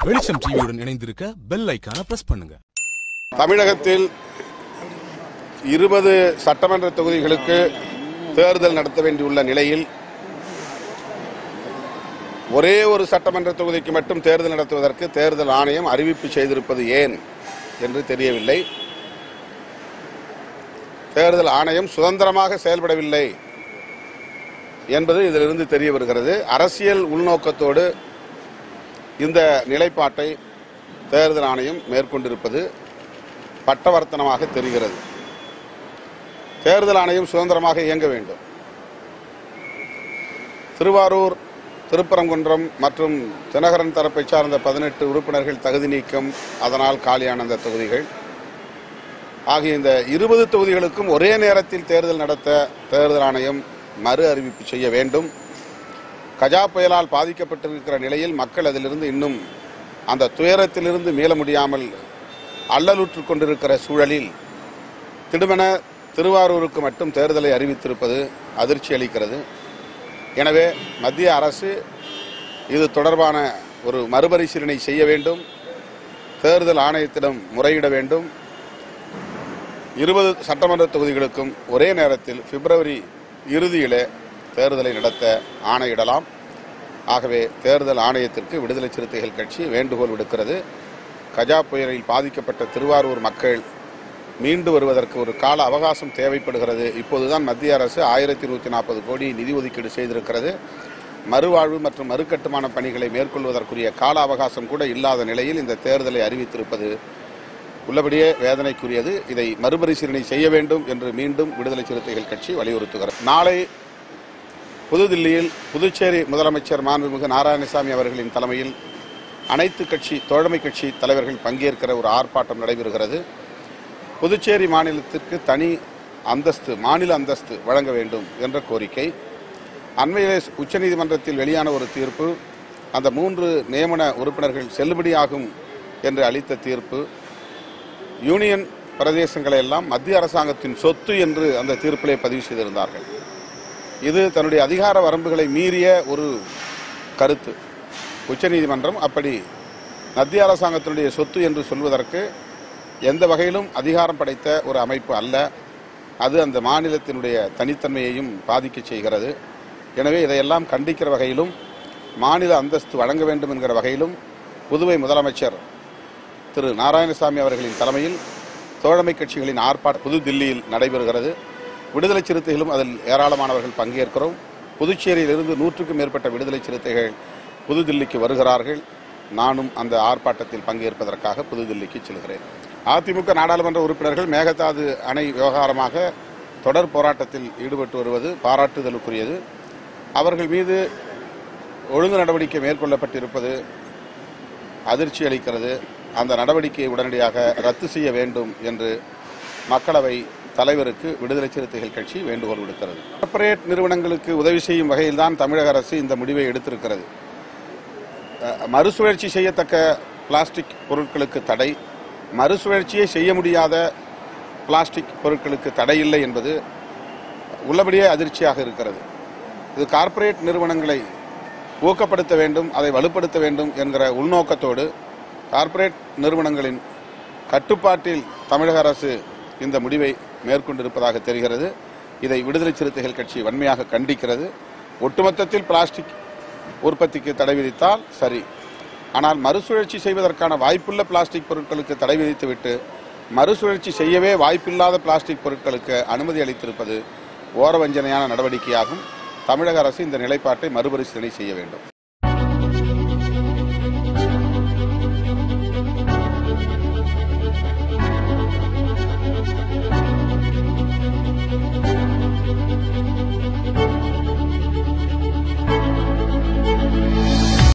வெளிச்சம் டிவியுடன் இணைந்திருக்க பெல் ஐகானை பிரஸ் பண்ணுங்க. தமிழகத்தில் 20 சட்டமன்ற தொகுதிகளுக்கு தேர்தல் நடத்த வேண்டியுள்ள நிலையில் ஒரே ஒரு சட்டமன்ற தொகுதிக்கு மட்டும் தேர்தல் நடத்துவதற்கு தேர்தல் ஆணையம் அறிவிப்பு செய்திருப்பது ஏன் என்று தெரியவில்லை. தேர்தல் ஆணையம் சுதந்திரமாக செயல்படவில்லை என்பது இதிலிருந்து தெரிய வருகிறது. அரசியல் உள்நோக்கத்தோடு இந்த நிலைப்பாட்டை தேர்தல் ஆணையம் மேற்கொண்டிருப்பது பட்டவர்த்தனமாக தெரிகிறது. தேர்தல் ஆணையம் சுதந்திரமாக இயங்க வேண்டும். திருவாரூர், திருப்பரங்குன்றம் மற்றும் தினகரன் தரப்பை சார்ந்த 18 உறுப்பினர்கள் தகுதி நீக்கம், அதனால் காலியான அந்த தொகுதிகள் ஆகிய இந்த 20 தொகுதிகளுக்கும் ஒரே நேரத்தில் தேர்தல் நடத்த தேர்தல் ஆணையம் மறு அறிவிப்பு செய்ய வேண்டும். கஜா புயலால் பாதிக்கப்பட்டிருக்கிற நிலையில் மக்கள் அதிலிருந்து இன்னும் அந்த துயரத்திலிருந்து மீள முடியாமல் அல்லலுற்று கொண்டிருக்கிற சூழலில் திடுமென திருவாரூருக்கு மட்டும் தேர்தலை அறிவித்திருப்பது அதிர்ச்சி அளிக்கிறது. எனவே மத்திய அரசு இது தொடர்பான ஒரு மறுபரிசீலனை செய்ய வேண்டும். தேர்தல் ஆணையத்திடம் முறையிட வேண்டும். 20 சட்டமன்ற தொகுதிகளுக்கும் ஒரே நேரத்தில் பிப்ரவரி இறுதியிலே தேர்தலை நடத்த ஆணையிடலாம். ஆகவே தேர்தல் ஆணையத்திற்கு விடுதலை சிறுத்தைகள் கட்சி வேண்டுகோள் விடுக்கிறது. கஜா புயலில் பாதிக்கப்பட்ட திருவாரூர் மக்கள் மீண்டு வருவதற்கு ஒரு கால அவகாசம் தேவைப்படுகிறது. இப்போதுதான் மத்திய அரசு 1140 கோடி நிதி ஒதுக்கீடு செய்திருக்கிறது. மறுவாழ்வு மற்றும் மறுகட்டுமான பணிகளை மேற்கொள்வதற்குரிய கால அவகாசம் கூட இல்லாத நிலையில் இந்த தேர்தலை அறிவித்திருப்பது உள்ளபடியே வேதனைக்குரியது. இதை மறுபரிசீலனை செய்ய வேண்டும் என்று மீண்டும் விடுதலை சிறுத்தைகள் கட்சி வலியுறுத்துகிறது. நாளை புதுதில்லியில் புதுச்சேரி முதலமைச்சர் மாண்புமிகு நாராயணசாமி அவர்களின் தலைமையில் அனைத்து கட்சி தோழமை கட்சி தலைவர்கள் பங்கேற்கிற ஒரு ஆர்ப்பாட்டம் நடைபெறுகிறது. புதுச்சேரி மாநிலத்திற்கு தனி அந்தஸ்து, மாநில அந்தஸ்து வழங்க வேண்டும் என்ற கோரிக்கை. அண்மையிலே உச்சநீதிமன்றத்தில் வெளியான ஒரு தீர்ப்பு, அந்த 3 நியமன உறுப்பினர்கள் செல்லுபடியாகும் என்று அளித்த தீர்ப்பு, யூனியன் பிரதேசங்களை எல்லாம் மத்திய அரசாங்கத்தின் சொத்து என்று அந்த தீர்ப்பிலே பதிவு செய்திருந்தார்கள். இது தன்னுடைய அதிகார வரம்புகளை மீறிய ஒரு கருத்து. உச்சநீதிமன்றம் அப்படி மத்திய அரசாங்கத்தினுடைய சொத்து என்று சொல்வதற்கு எந்த வகையிலும் அதிகாரம் படைத்த ஒரு அமைப்பு அல்ல. அது அந்த மாநிலத்தினுடைய தனித்தன்மையையும் பாதிக்க செய்கிறது. எனவே இதையெல்லாம் கண்டிக்கிற வகையிலும் மாநில அந்தஸ்து வழங்க வேண்டும் என்கிற வகையிலும் புதுவை முதலமைச்சர் திரு நாராயணசாமி அவர்களின் தலைமையில் தோழமை கட்சிகளின் ஆர்ப்பாட்டம் புதுதில்லியில் நடைபெறுகிறது. விடுதலை சிறுத்தைகளும் அதில் ஏராளமானவர்கள் பங்கேற்கிறோம். புதுச்சேரியிலிருந்து 100க்கும் மேற்பட்ட விடுதலை சிறுத்தைகள் புதுதில்லிக்கு வருகிறார்கள். நானும் அந்த ஆர்ப்பாட்டத்தில் பங்கேற்பதற்காக புதுதில்லிக்கு செல்கிறேன். அதிமுக நாடாளுமன்ற உறுப்பினர்கள் மேகதாது அணை விவகாரமாக தொடர் போராட்டத்தில் ஈடுபட்டு வருவது பாராட்டுதலுக்குரியது. அவர்கள் மீது ஒழுங்கு நடவடிக்கை மேற்கொள்ளப்பட்டிருப்பது அதிர்ச்சி அளிக்கிறது. அந்த நடவடிக்கையை உடனடியாக ரத்து செய்ய வேண்டும் என்று மக்களவை தலைவருக்கு விடுதலை சிறுத்தைகள் கட்சி வேண்டுகோள் விடுக்கிறது. கார்ப்பரேட் நிறுவனங்களுக்கு உதவி செய்யும் வகையில்தான் தமிழக அரசு இந்த முடிவை எடுத்திருக்கிறது. மறுசுழற்சி செய்யத்தக்க பிளாஸ்டிக் பொருட்களுக்கு தடை, மறுசுழற்சியை செய்ய முடியாத பிளாஸ்டிக் பொருட்களுக்கு தடை இல்லை என்பது உள்ளபடியே அதிர்ச்சியாக இருக்கிறது. இது கார்ப்பரேட் நிறுவனங்களை ஊக்கப்படுத்த வேண்டும், அதை வலுப்படுத்த வேண்டும் என்கிற உள்நோக்கத்தோடு கார்ப்பரேட் நிறுவனங்களின் கட்டுப்பாட்டில் தமிழக அரசு இந்த முடிவை மேற்கொண்டிருப்பதாக தெரிகிறது. இதை விடுதலை சிறுத்தைகள் கட்சி வன்மையாக கண்டிக்கிறது. ஒட்டுமொத்தத்தில் பிளாஸ்டிக் உற்பத்திக்கு தடை விதித்தால் சரி, ஆனால் மறுசுழற்சி செய்வதற்கான வாய்ப்புள்ள பிளாஸ்டிக் பொருட்களுக்கு தடை விதித்துவிட்டு மறுசுழற்சி செய்யவே வாய்ப்பில்லாத பிளாஸ்டிக் பொருட்களுக்கு அனுமதி அளித்திருப்பது ஓரவஞ்சனையான நடவடிக்கையாகும். தமிழக அரசு இந்த நிலைப்பாட்டை மறுபரிசீலனை செய்ய வேண்டும்.